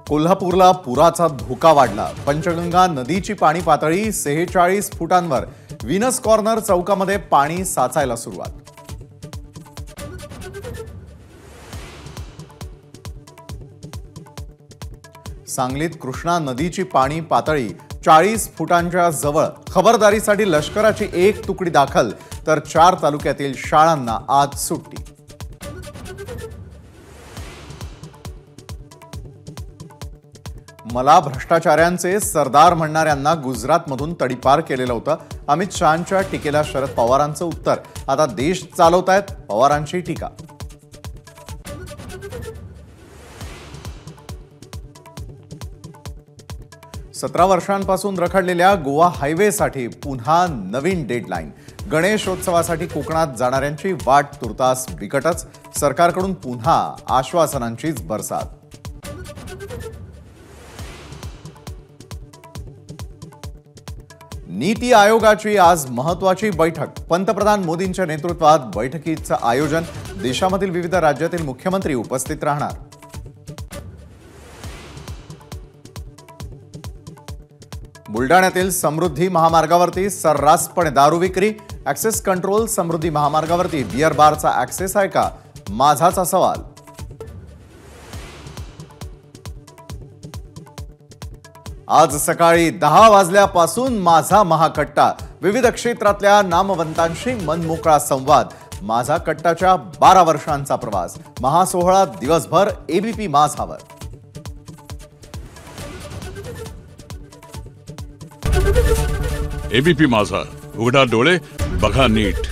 कोल्हापूरला पुराचा धोका वाढला। पंचगंगा नदीची पाणी पातळी 46 फुटांवर। विनस कॉर्नर चौकामध्ये पाणी साचायला सुरुवात। सांगलीत कृष्णा नदीची पाणी पातळी 40 फुटांच्या जवळ। खबरदारीसाठी लष्कराची एक तुकडी दाखल, तर 4 तालुक्यातील शाळांना आज सुट्टी। मला भ्रष्टाचाऱ्यांचे सरदार म्हणणाऱ्यांना गुजरातमधून तडीपार केलेलं होतं। अमित शहांच्या टीकेला शरद पवारांचं उत्तर। आता देश चालवतायत पवारांची टीका। सतरा वर्षांपासून रखडलेल्या गोवा हायवेसाठी पुन्हा नवीन डेडलाईन। गणेशोत्सवासाठी कोकणात जाणाऱ्यांची वाट तुर्तास बिकटच। सरकारकडून पुन्हा आश्वासनांचीच बरसात। नीती आयोगाची आज महत्त्वाची बैठक। पंतप्रधान मोदींच्या नेतृत्वात बैठकीचं आयोजन। देशामधील विविध राज्यातील मुख्यमंत्री उपस्थित राहणार। बुलडाण्यातील समृद्धी महामार्गावरती सर्रासपणे दारू विक्री। ॲक्सेस कंट्रोल समृद्धी महामार्गावरती बियर बारचा ॲक्सेस आहे का, माझाचा सवाल। आज सकाळी 10 वाजल्यापासून माझा महाकट्टा। विविध क्षेत्रातल्या नामवंतांशी मनमोकळा संवाद। माझा कट्टाच्या 12 वर्षांचा प्रवास। महासोहळा दिवसभर एबीपी माझावर। एबीपी माझा, उघडा डोळे बघा नीट।